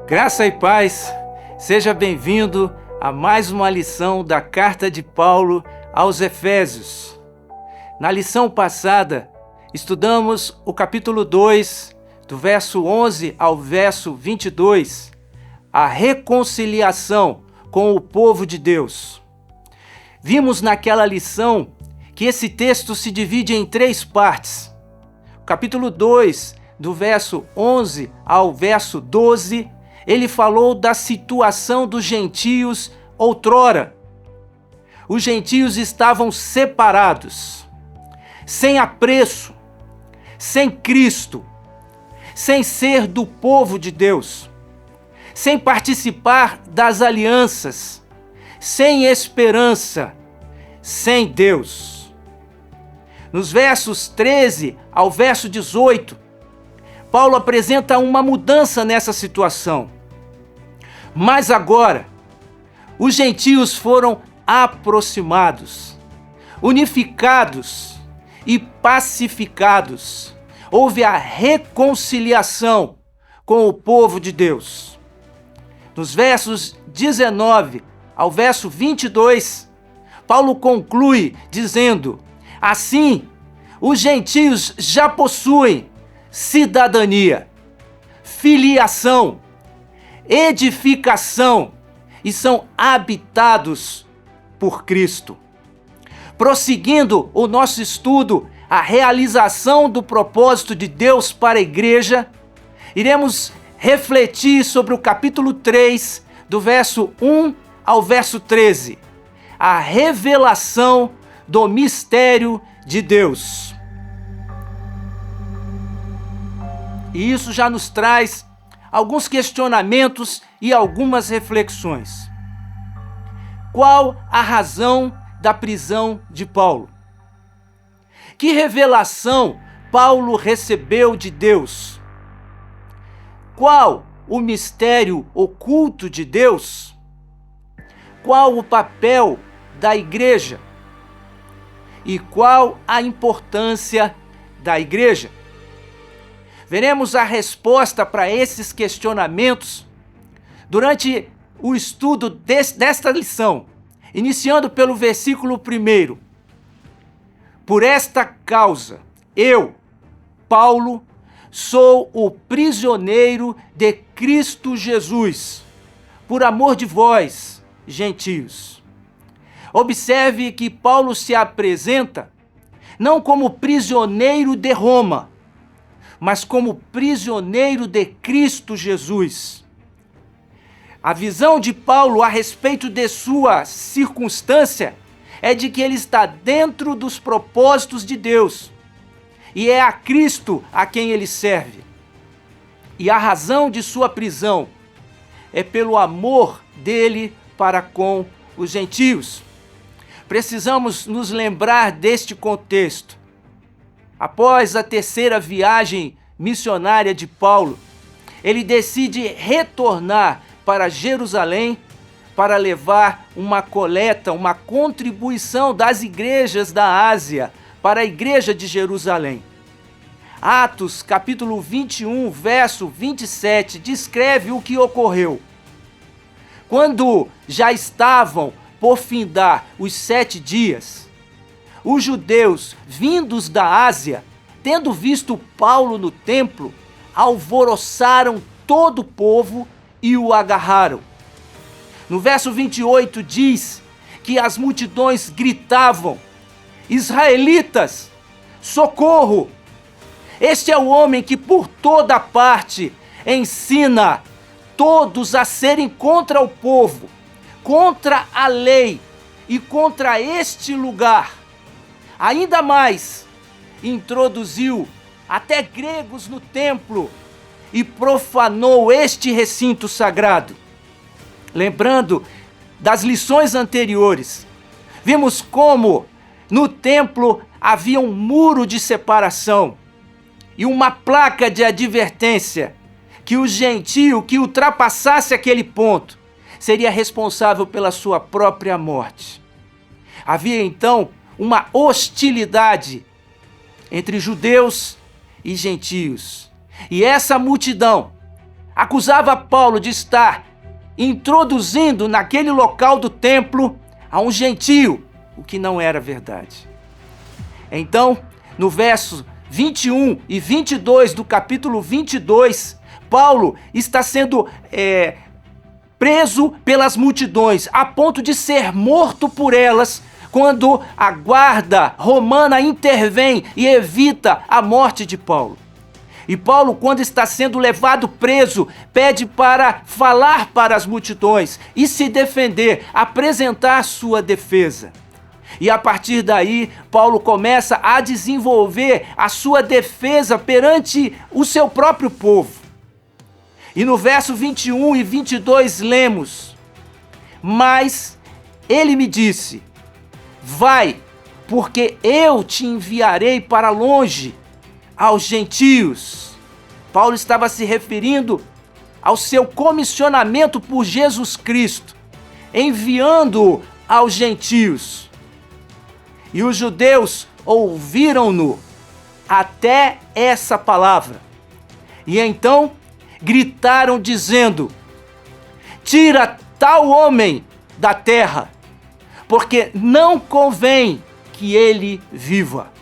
Graça e paz, seja bem-vindo a mais uma lição da Carta de Paulo aos Efésios. Na lição passada, estudamos o capítulo 2, do verso 11 ao verso 22, a reconciliação com o povo de Deus. Vimos naquela lição que esse texto se divide em 3 partes. O capítulo 2, do verso 11 ao verso 12, ele falou da situação dos gentios outrora. Os gentios estavam separados, sem apreço, sem Cristo, sem ser do povo de Deus, sem participar das alianças, sem esperança, sem Deus. Nos versos 13 ao verso 18, Paulo apresenta uma mudança nessa situação. Mas agora, os gentios foram aproximados, unificados e pacificados. Houve a reconciliação com o povo de Deus. Nos versos 19 ao verso 22, Paulo conclui dizendo: assim, os gentios já possuem cidadania, filiação, edificação e são habitados por Cristo. Prosseguindo o nosso estudo, a realização do propósito de Deus para a igreja, iremos refletir sobre o capítulo 3, do verso 1 ao verso 13, a revelação do mistério de Deus. E isso já nos traz alguns questionamentos e algumas reflexões. Qual a razão da prisão de Paulo? Que revelação Paulo recebeu de Deus? Qual o mistério oculto de Deus? Qual o papel da igreja? E qual a importância da igreja? Veremos a resposta para esses questionamentos durante o estudo desta lição, iniciando pelo versículo 1. Por esta causa, eu, Paulo, sou o prisioneiro de Cristo Jesus, por amor de vós, gentios. Observe que Paulo se apresenta não como prisioneiro de Roma, mas como prisioneiro de Cristo Jesus. A visão de Paulo a respeito de sua circunstância é de que ele está dentro dos propósitos de Deus e é a Cristo a quem ele serve. E a razão de sua prisão é pelo amor dele para com os gentios. Precisamos nos lembrar deste contexto. Após a 3ª viagem missionária de Paulo, ele decide retornar para Jerusalém para levar uma coleta, uma contribuição das igrejas da Ásia para a igreja de Jerusalém. Atos, capítulo 21, verso 27, descreve o que ocorreu. Quando já estavam por findar os 7 dias, os judeus vindos da Ásia, tendo visto Paulo no templo, alvoroçaram todo o povo e o agarraram. No verso 28 diz que as multidões gritavam: israelitas, socorro! Este é o homem que por toda parte ensina todos a serem contra o povo, contra a lei e contra este lugar. Ainda mais, introduziu até gregos no templo e profanou este recinto sagrado. Lembrando das lições anteriores, vimos como no templo havia um muro de separação e uma placa de advertência que o gentio que ultrapassasse aquele ponto seria responsável pela sua própria morte. Havia então uma hostilidade entre judeus e gentios. E essa multidão acusava Paulo de estar introduzindo naquele local do templo a um gentio, o que não era verdade. Então, no verso 21 e 22 do capítulo 22, Paulo está sendo preso pelas multidões, a ponto de ser morto por elas, quando a guarda romana intervém e evita a morte de Paulo. E Paulo, quando está sendo levado preso, pede para falar para as multidões e se defender, apresentar sua defesa. E a partir daí, Paulo começa a desenvolver a sua defesa perante o seu próprio povo. E no verso 21 e 22 lemos: mas ele me disse: vai, porque eu te enviarei para longe aos gentios. Paulo estava se referindo ao seu comissionamento por Jesus Cristo, enviando-o aos gentios. E os judeus ouviram-no até essa palavra. E então gritaram dizendo: tira tal homem da terra, porque não convém que ele viva.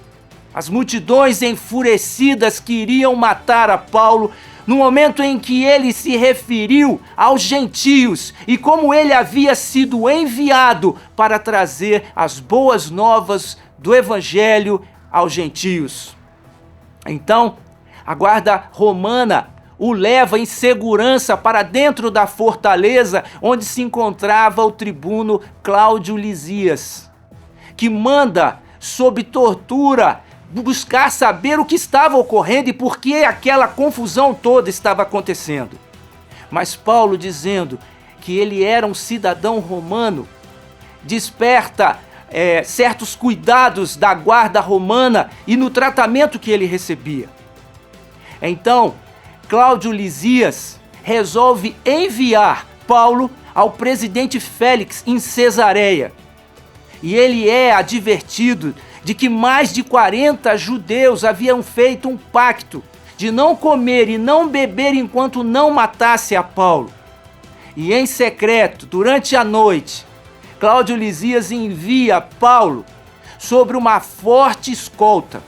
As multidões enfurecidas queriam matar a Paulo no momento em que ele se referiu aos gentios e como ele havia sido enviado para trazer as boas novas do evangelho aos gentios. Então, a guarda romana o leva em segurança para dentro da fortaleza onde se encontrava o tribuno Cláudio Lisias, que manda, sob tortura, buscar saber o que estava ocorrendo e por que aquela confusão toda estava acontecendo. Mas Paulo, dizendo que ele era um cidadão romano, desperta certos cuidados da guarda romana e no tratamento que ele recebia. Então, Cláudio Lisias resolve enviar Paulo ao presidente Félix em Cesareia. E ele é advertido de que mais de 40 judeus haviam feito um pacto de não comer e não beber enquanto não matasse a Paulo. E em secreto, durante a noite, Cláudio Lisias envia Paulo sobre uma forte escolta,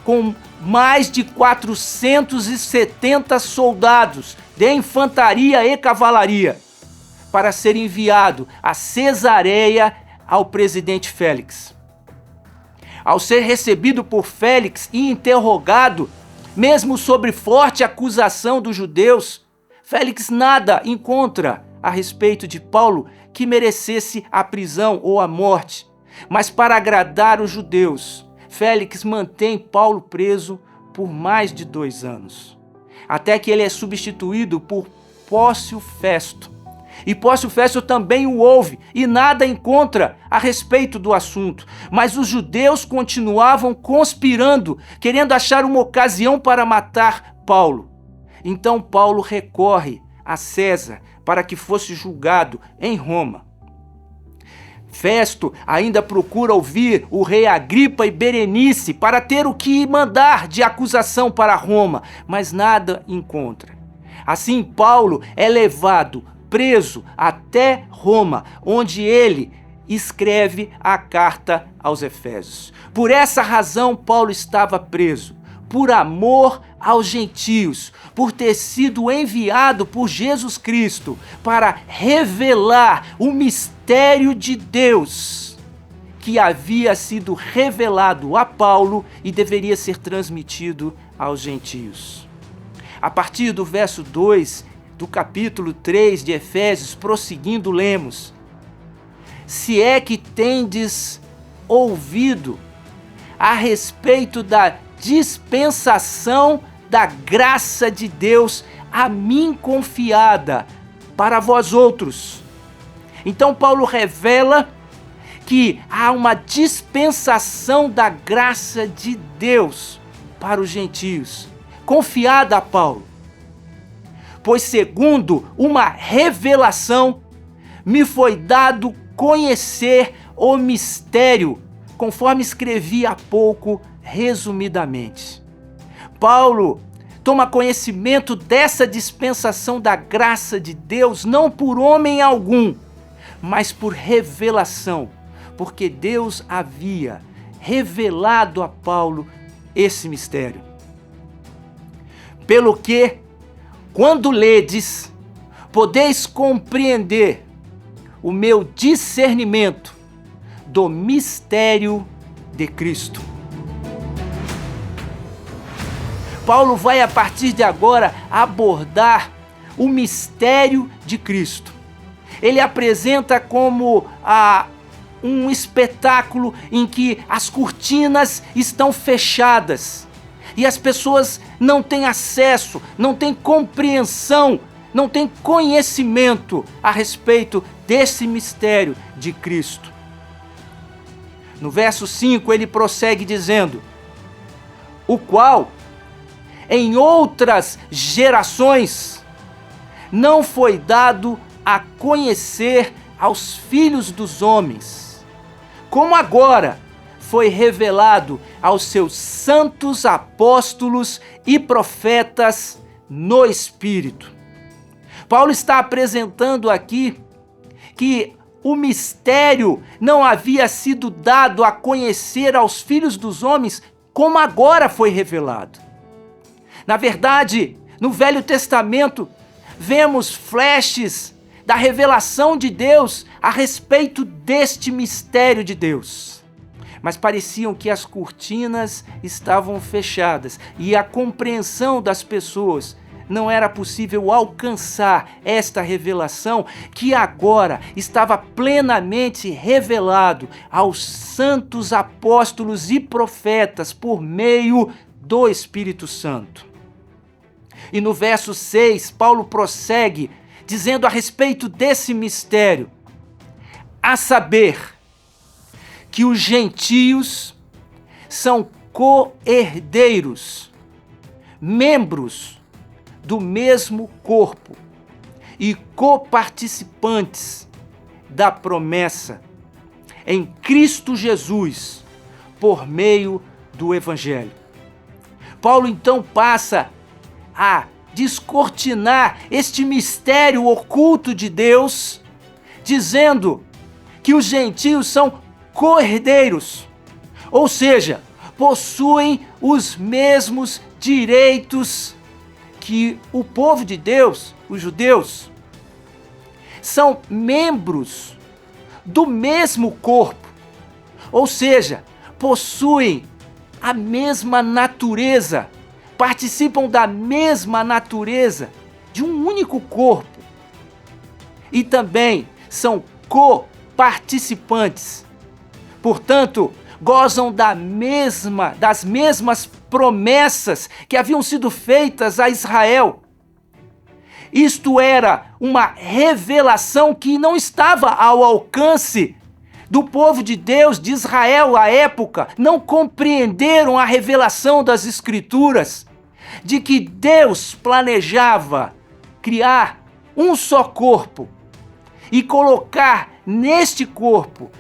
com mais de 470 soldados de infantaria e cavalaria, para ser enviado a Cesareia ao presidente Félix. Ao ser recebido por Félix e interrogado, mesmo sobre forte acusação dos judeus, Félix nada encontra a respeito de Paulo que merecesse a prisão ou a morte. Mas para agradar os judeus, Félix mantém Paulo preso por mais de 2 anos, até que ele é substituído por Pórcio Festo. E Pórcio Festo também o ouve e nada encontra a respeito do assunto. Mas os judeus continuavam conspirando, querendo achar uma ocasião para matar Paulo. Então Paulo recorre a César para que fosse julgado em Roma. Festo ainda procura ouvir o rei Agripa e Berenice para ter o que mandar de acusação para Roma, mas nada encontra. Assim, Paulo é levado preso até Roma, onde ele escreve a carta aos Efésios. Por essa razão, Paulo estava preso, por amor aos gentios, por ter sido enviado por Jesus Cristo para revelar o mistério de Deus que havia sido revelado a Paulo e deveria ser transmitido aos gentios. A partir do verso 2 do capítulo 3 de Efésios, prosseguindo, lemos: se é que tendes ouvido a respeito da dispensação da graça de Deus a mim confiada para vós outros. Então Paulo revela que há uma dispensação da graça de Deus para os gentios, confiada a Paulo. Pois segundo uma revelação, me foi dado conhecer o mistério, conforme escrevi há pouco, resumidamente. Paulo toma conhecimento dessa dispensação da graça de Deus, não por homem algum, mas por revelação, porque Deus havia revelado a Paulo esse mistério. Pelo que, quando ledes, podeis compreender o meu discernimento do mistério de Cristo. Paulo vai, a partir de agora, abordar o mistério de Cristo. Ele apresenta como um espetáculo em que as cortinas estão fechadas e as pessoas não têm acesso, não têm compreensão, não têm conhecimento a respeito desse mistério de Cristo. No verso 5 ele prossegue dizendo: o qual em outras gerações não foi dado a conhecer aos filhos dos homens, como agora foi revelado aos seus santos apóstolos e profetas no Espírito. Paulo está apresentando aqui que o mistério não havia sido dado a conhecer aos filhos dos homens, como agora foi revelado. Na verdade, no Velho Testamento, vemos flashes da revelação de Deus a respeito deste mistério de Deus. Mas pareciam que as cortinas estavam fechadas e a compreensão das pessoas não era possível alcançar esta revelação que agora estava plenamente revelado aos santos apóstolos e profetas por meio do Espírito Santo. E no verso 6, Paulo prossegue dizendo a respeito desse mistério, a saber, que os gentios são co-herdeiros, membros do mesmo corpo e coparticipantes da promessa em Cristo Jesus, por meio do Evangelho. Paulo então passa a descortinar este mistério oculto de Deus, dizendo que os gentios são co-herdeiros, ou seja, possuem os mesmos direitos que o povo de Deus, os judeus. São membros do mesmo corpo, ou seja, possuem a mesma natureza, participam da mesma natureza de um único corpo e também são co-participantes. Portanto, gozam das mesmas promessas que haviam sido feitas a Israel. Isto era uma revelação que não estava ao alcance do povo de Deus, de Israel à época. Não compreenderam a revelação das Escrituras, de que Deus planejava criar um só corpo e colocar neste corpo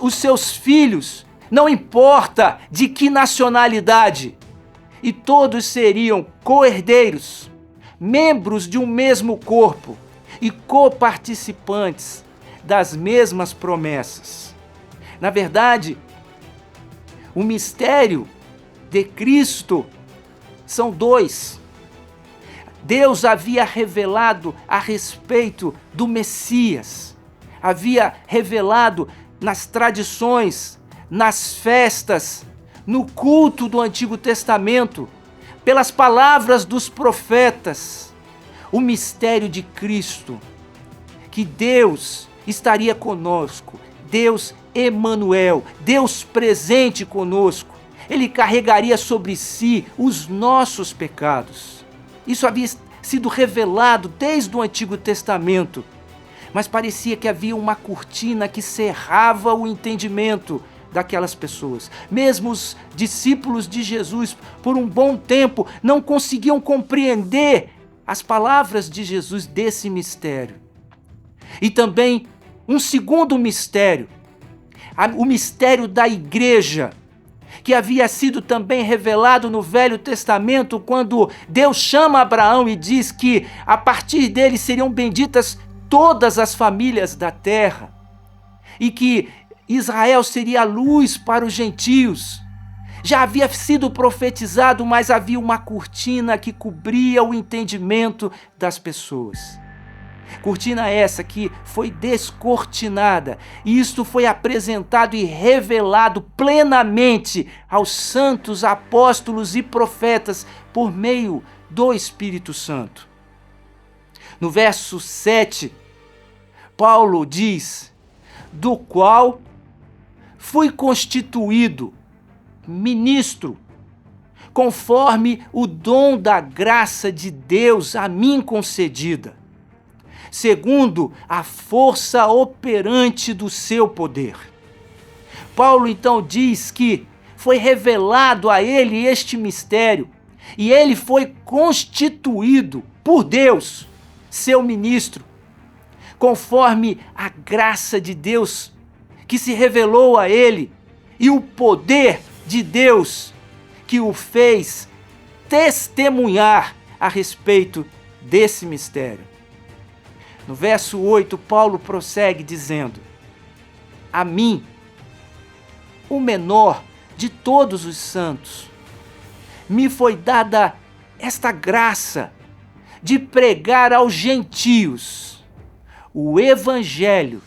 os seus filhos, não importa de que nacionalidade, e todos seriam co-herdeiros, membros de um mesmo corpo e coparticipantes das mesmas promessas. Na verdade, o mistério de Cristo são dois. Deus havia revelado a respeito do Messias, havia revelado nas tradições, nas festas, no culto do Antigo Testamento, pelas palavras dos profetas, o mistério de Cristo, que Deus estaria conosco, Deus Emanuel, Deus presente conosco. Ele carregaria sobre si os nossos pecados. Isso havia sido revelado desde o Antigo Testamento, mas parecia que havia uma cortina que cerrava o entendimento daquelas pessoas. Mesmo os discípulos de Jesus, por um bom tempo, não conseguiam compreender as palavras de Jesus desse mistério. E também um segundo mistério, o mistério da igreja, que havia sido também revelado no Velho Testamento, quando Deus chama Abraão e diz que a partir dele seriam benditas todas as famílias da terra, e que Israel seria a luz para os gentios. Já havia sido profetizado, mas havia uma cortina que cobria o entendimento das pessoas. Cortina essa que foi descortinada, e isto foi apresentado e revelado plenamente aos santos apóstolos e profetas por meio do Espírito Santo. No verso 7, Paulo diz: do qual fui constituído ministro, conforme o dom da graça de Deus a mim concedida, segundo a força operante do seu poder. Paulo então diz que foi revelado a ele este mistério, e ele foi constituído por Deus, seu ministro, conforme a graça de Deus que se revelou a ele, e o poder de Deus que o fez testemunhar a respeito desse mistério. No verso 8, Paulo prossegue dizendo: a mim, o menor de todos os santos, me foi dada esta graça de pregar aos gentios o evangelho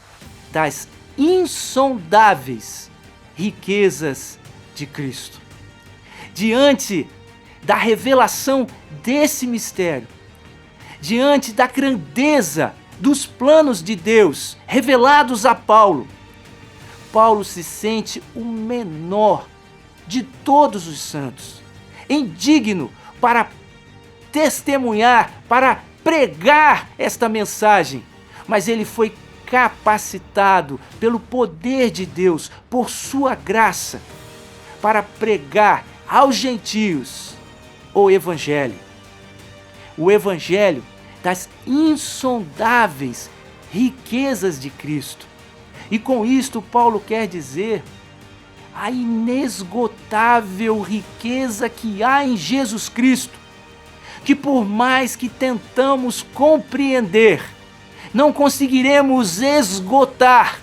das insondáveis riquezas de Cristo. Diante da revelação desse mistério, diante da grandeza dos planos de Deus revelados a Paulo, Paulo se sente o menor de todos os santos, indigno para testemunhar, para pregar esta mensagem, mas ele foi capacitado pelo poder de Deus, por sua graça, para pregar aos gentios o evangelho das insondáveis riquezas de Cristo. E com isto Paulo quer dizer a inesgotável riqueza que há em Jesus Cristo, que por mais que tentamos compreender, não conseguiremos esgotar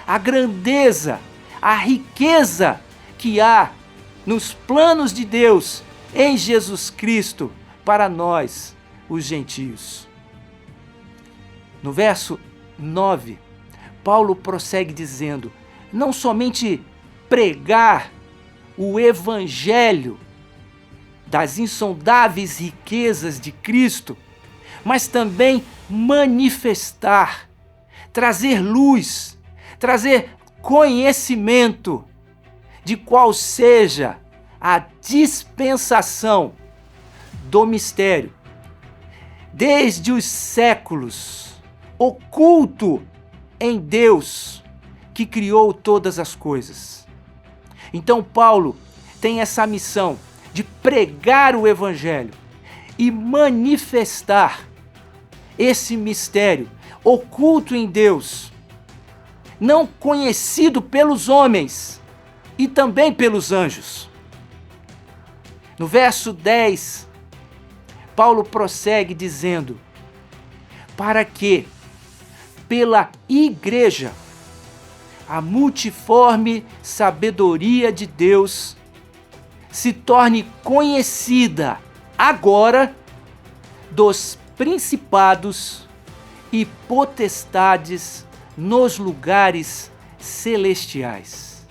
a grandeza, a riqueza que há nos planos de Deus em Jesus Cristo para nós, os gentios. No verso 9, Paulo prossegue dizendo: não somente pregar o evangelho das insondáveis riquezas de Cristo, mas também manifestar, trazer luz, trazer conhecimento de qual seja a dispensação do mistério, desde os séculos, oculto em Deus que criou todas as coisas. Então Paulo tem essa missão de pregar o evangelho e manifestar esse mistério oculto em Deus, não conhecido pelos homens e também pelos anjos. No verso 10, Paulo prossegue dizendo: para que, pela igreja, a multiforme sabedoria de Deus se torne conhecida agora dos principados e potestades nos lugares celestiais.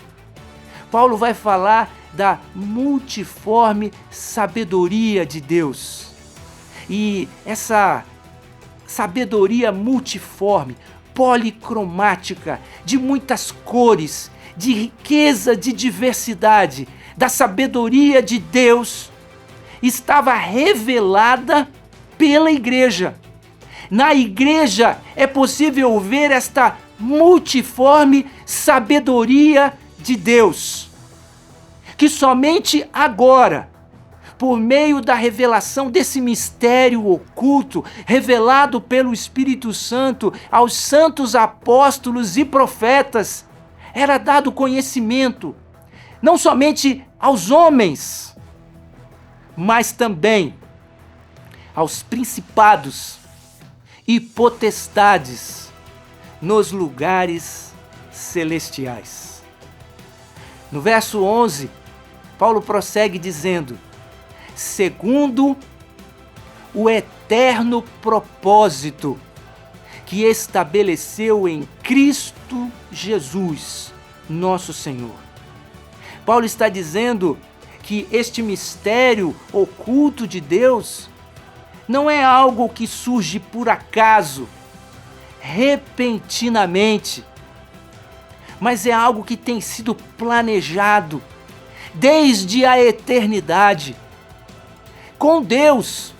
Paulo vai falar da multiforme sabedoria de Deus. E essa sabedoria multiforme, policromática, de muitas cores, de riqueza, de diversidade, da sabedoria de Deus, estava revelada pela igreja. Na igreja é possível ver esta multiforme sabedoria de Deus, que somente agora, por meio da revelação desse mistério oculto, revelado pelo Espírito Santo aos santos apóstolos e profetas, era dado conhecimento não somente aos homens, mas também aos principados e potestades nos lugares celestiais. No verso 11, Paulo prossegue dizendo: segundo o eterno propósito que estabeleceu em Cristo Jesus, nosso Senhor. Paulo está dizendo que este mistério oculto de Deus não é algo que surge por acaso, repentinamente, mas é algo que tem sido planejado desde a eternidade com Deus.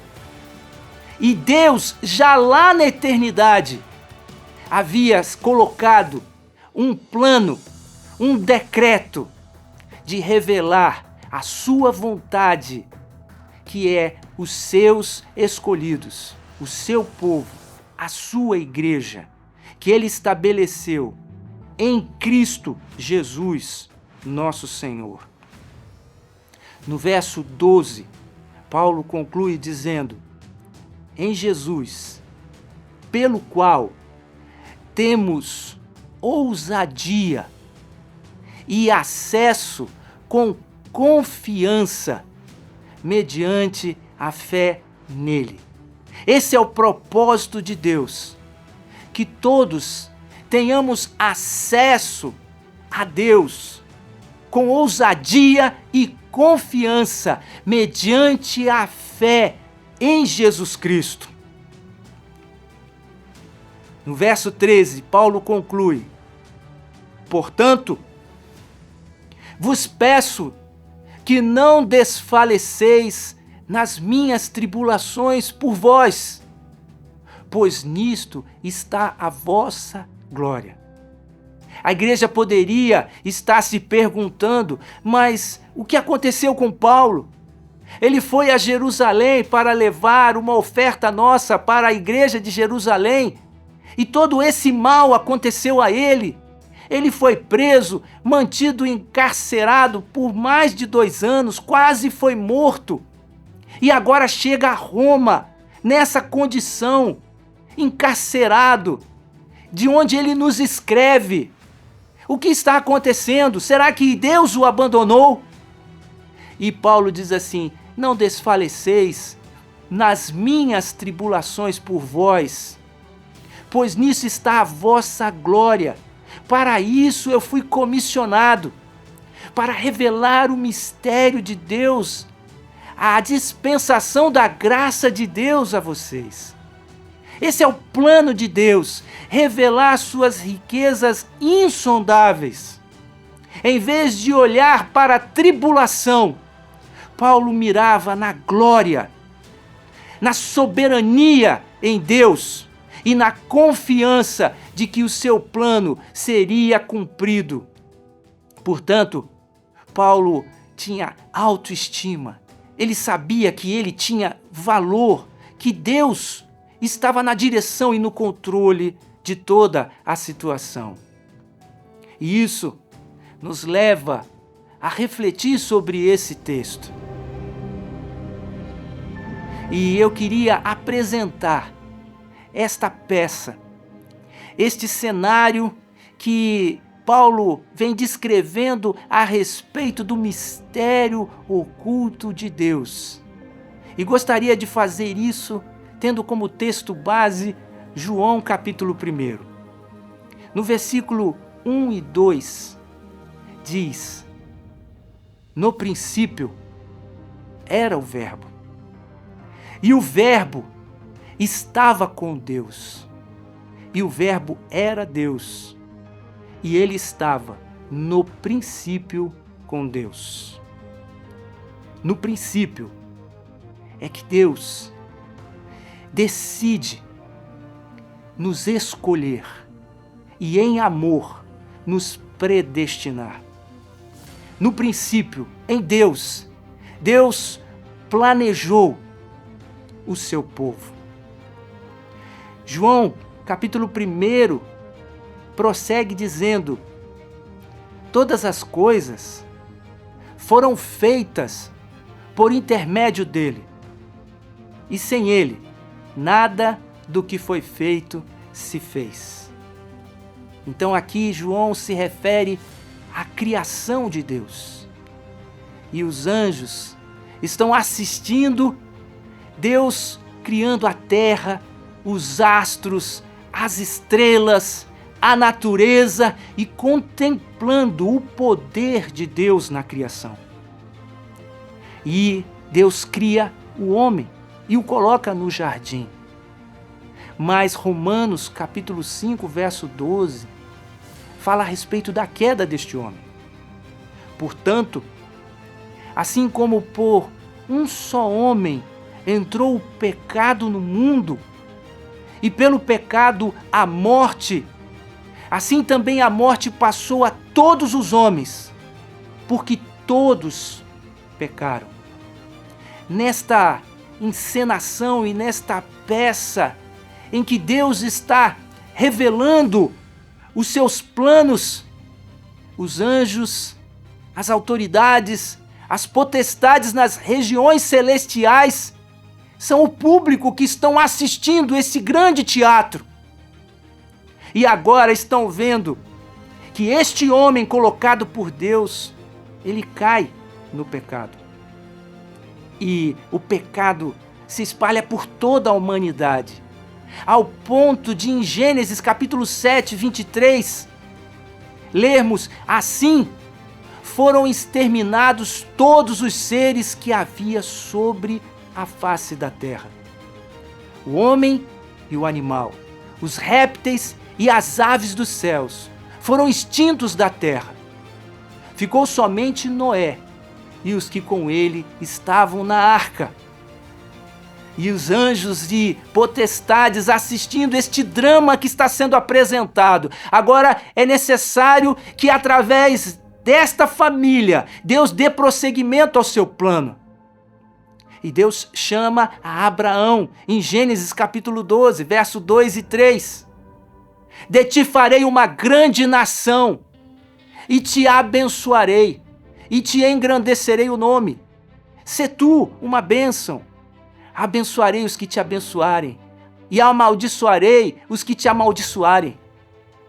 E Deus, já lá na eternidade, havia colocado um plano, um decreto de revelar a sua vontade, que é os seus escolhidos, o seu povo, a sua igreja, que ele estabeleceu em Cristo Jesus, nosso Senhor. No verso 12, Paulo conclui dizendo: em Jesus, pelo qual temos ousadia e acesso com confiança mediante a fé nele. Esse é o propósito de Deus, que todos tenhamos acesso a Deus com ousadia e confiança mediante a fé em Jesus Cristo. No verso 13, Paulo conclui: portanto, vos peço que não desfaleceis nas minhas tribulações por vós, pois nisto está a vossa glória. A igreja poderia estar se perguntando: mas o que aconteceu com Paulo? Ele foi a Jerusalém para levar uma oferta nossa para a igreja de Jerusalém, e todo esse mal aconteceu a ele. Ele foi preso, mantido encarcerado por mais de 2 anos, quase foi morto. E agora chega a Roma, nessa condição, encarcerado, de onde ele nos escreve. O que está acontecendo? Será que Deus o abandonou? E Paulo diz assim: não desfaleceis nas minhas tribulações por vós, pois nisso está a vossa glória. Para isso eu fui comissionado, para revelar o mistério de Deus, a dispensação da graça de Deus a vocês. Esse é o plano de Deus, revelar suas riquezas insondáveis. Em vez de olhar para a tribulação, Paulo mirava na glória, na soberania em Deus e na confiança de que o seu plano seria cumprido. Portanto, Paulo tinha autoestima. Ele sabia que ele tinha valor, que Deus estava na direção e no controle de toda a situação. E isso nos leva a refletir sobre esse texto. E eu queria apresentar esta peça, este cenário que Paulo vem descrevendo a respeito do mistério oculto de Deus. E gostaria de fazer isso tendo como texto base João capítulo 1. No versículo 1 e 2 diz: no princípio era o Verbo, e o Verbo estava com Deus, e o Verbo era Deus, e ele estava no princípio com Deus. No princípio é que Deus decide nos escolher e em amor nos predestinar. No princípio, em Deus, Deus planejou o seu povo. João, capítulo 1, prossegue dizendo: todas as coisas foram feitas por intermédio dele. E sem ele, nada do que foi feito se fez. Então aqui João se refere à criação de Deus. E os anjos estão assistindo Deus criando a terra, os astros, as estrelas, a natureza e contemplando o poder de Deus na criação. E Deus cria o homem e o coloca no jardim. Mas Romanos capítulo 5, verso 12, fala a respeito da queda deste homem. Portanto, assim como por um só homem entrou o pecado no mundo, e pelo pecado a morte, assim também a morte passou a todos os homens, porque todos pecaram. Nesta encenação e nesta peça em que Deus está revelando os seus planos, os anjos, as autoridades, as potestades nas regiões celestiais são o público que estão assistindo esse grande teatro. E agora estão vendo que este homem colocado por Deus, ele cai no pecado. E o pecado se espalha por toda a humanidade, ao ponto de em Gênesis capítulo 7, 23, lermos: assim foram exterminados todos os seres que havia sobre a face da terra. O homem e o animal, os répteis e as aves dos céus foram extintos da terra. Ficou somente Noé e os que com ele estavam na arca. E os anjos e potestades assistindo este drama que está sendo apresentado. Agora é necessário que através desta família Deus dê prosseguimento ao seu plano. E Deus chama a Abraão em Gênesis capítulo 12, verso 2 e 3. De ti farei uma grande nação, e te abençoarei, e te engrandecerei o nome. Sê tu uma bênção. Abençoarei os que te abençoarem, e amaldiçoarei os que te amaldiçoarem.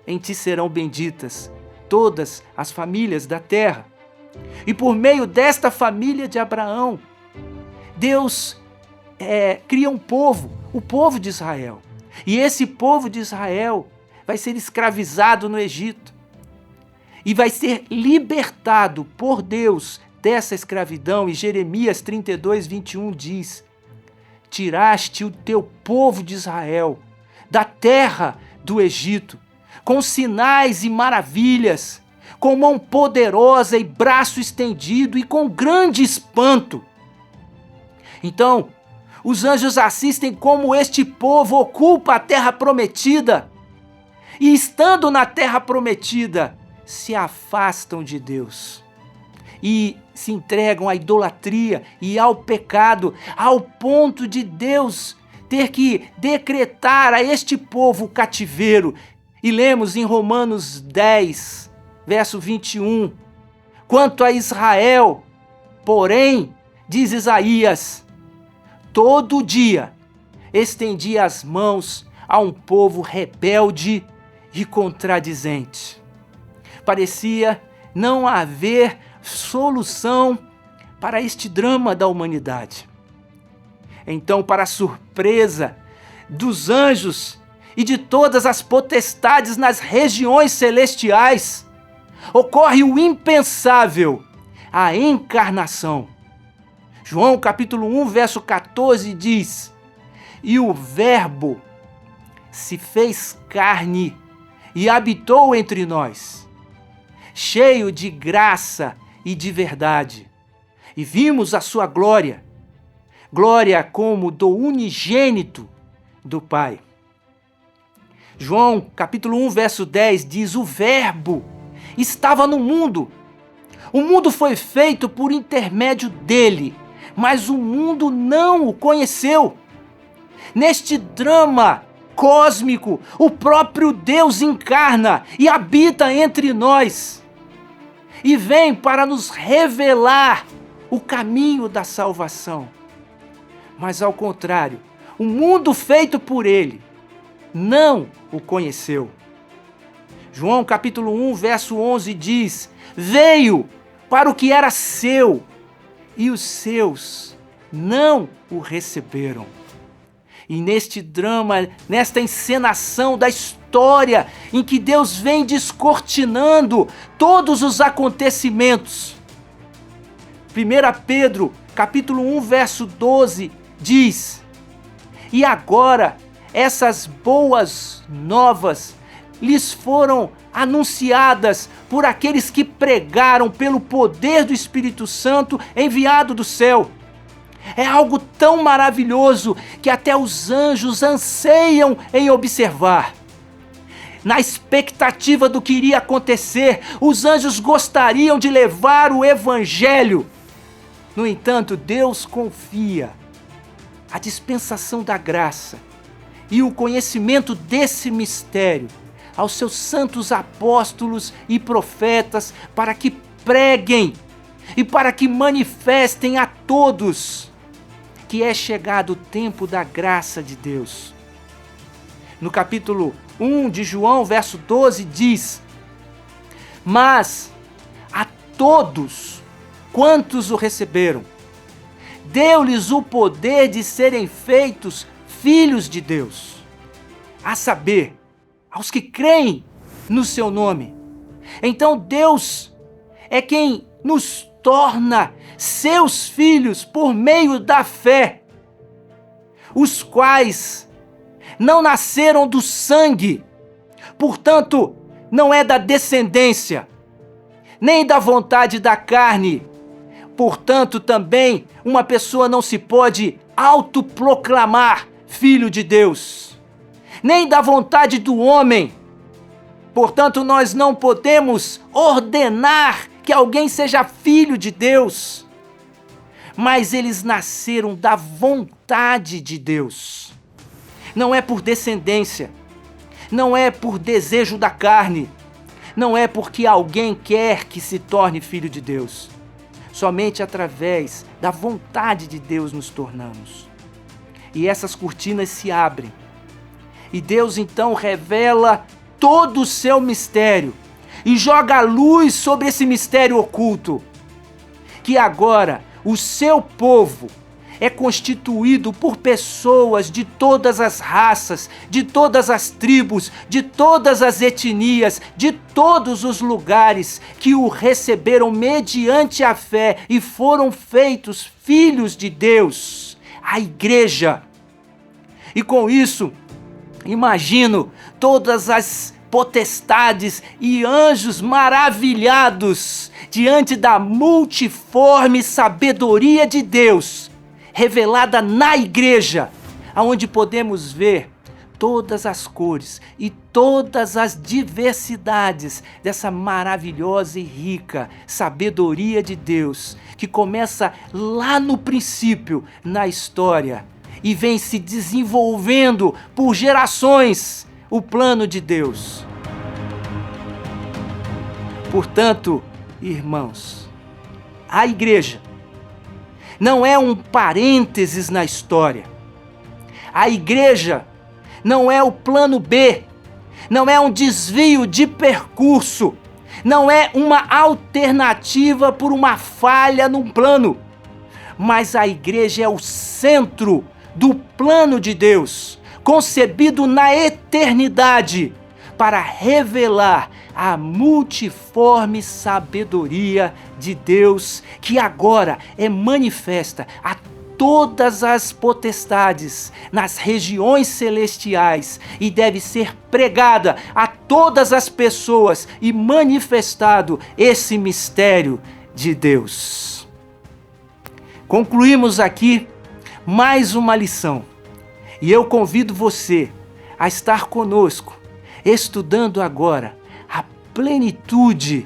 Em ti serão benditas todas as famílias da terra. E por meio desta família de Abraão, Deus cria um povo, o povo de Israel. E esse povo de Israel vai ser escravizado no Egito e vai ser libertado por Deus dessa escravidão. E Jeremias 32, 21 diz: tiraste o teu povo de Israel da terra do Egito, com sinais e maravilhas, com mão poderosa e braço estendido e com grande espanto. Então, os anjos assistem como este povo ocupa a terra prometida e, estando na terra prometida, se afastam de Deus e se entregam à idolatria e ao pecado, ao ponto de Deus ter que decretar a este povo o cativeiro. E lemos em Romanos 10, verso 21, quanto a Israel, porém, diz Isaías, todo dia estendia as mãos a um povo rebelde e contradizente. Parecia não haver solução para este drama da humanidade. Então, para a surpresa dos anjos e de todas as potestades nas regiões celestiais, ocorre o impensável, a encarnação. João capítulo 1, verso 14 diz: e o Verbo se fez carne e habitou entre nós, cheio de graça e de verdade, e vimos a sua glória, glória como do unigênito do Pai. João capítulo 1, verso 10 diz: o Verbo estava no mundo, o mundo foi feito por intermédio dele, mas o mundo não o conheceu. Neste drama cósmico, o próprio Deus encarna e habita entre nós. e vem para nos revelar o caminho da salvação. Mas ao contrário, o mundo feito por ele não o conheceu. João capítulo 1, verso 11 diz: veio para o que era seu, e os seus não o receberam. E neste drama, nesta encenação da história, em que Deus vem descortinando todos os acontecimentos, 1 Pedro capítulo 1, verso 12 diz: e agora essas boas novas lhes foram anunciadas por aqueles que pregaram pelo poder do Espírito Santo enviado do céu. É algo tão maravilhoso que até os anjos anseiam em observar. Na expectativa do que iria acontecer, os anjos gostariam de levar o Evangelho. No entanto, Deus confia a dispensação da graça e o conhecimento desse mistério aos seus santos apóstolos e profetas, para que preguem e para que manifestem a todos que é chegado o tempo da graça de Deus. No capítulo 1 de João, verso 12, diz: mas a todos quantos o receberam, deu-lhes o poder de serem feitos filhos de Deus, a saber, aos que creem no seu nome. Então Deus é quem nos torna seus filhos por meio da fé, os quais não nasceram do sangue, portanto, não é da descendência, nem da vontade da carne. Portanto, também uma pessoa não se pode autoproclamar filho de Deus, nem da vontade do homem. Portanto, nós não podemos ordenar que alguém seja filho de Deus, mas eles nasceram da vontade de Deus. Não é por descendência, não é por desejo da carne, não é porque alguém quer que se torne filho de Deus. Somente através da vontade de Deus nos tornamos. E essas cortinas se abrem. E Deus então revela todo o seu mistério e joga a luz sobre esse mistério oculto, que agora o seu povo é constituído por pessoas de todas as raças, de todas as tribos, de todas as etnias, de todos os lugares que o receberam mediante a fé e foram feitos filhos de Deus, a igreja. E com isso, imagino todas as potestades e anjos maravilhados diante da multiforme sabedoria de Deus, revelada na igreja, aonde podemos ver todas as cores e todas as diversidades dessa maravilhosa e rica sabedoria de Deus, que começa lá no princípio, na história, e vem se desenvolvendo por gerações o plano de Deus. Portanto, irmãos, a igreja não é um parênteses na história. A igreja não é o plano B, não é um desvio de percurso, não é uma alternativa por uma falha num plano, mas a igreja é o centro do plano de Deus, concebido na eternidade, para revelar a multiforme sabedoria de Deus, que agora é manifesta a todas as potestades nas regiões celestiais e deve ser pregada a todas as pessoas e manifestado esse mistério de Deus. Concluímos aqui mais uma lição e eu convido você a estar conosco, estudando agora a plenitude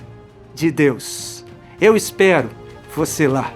de Deus. Eu espero você lá.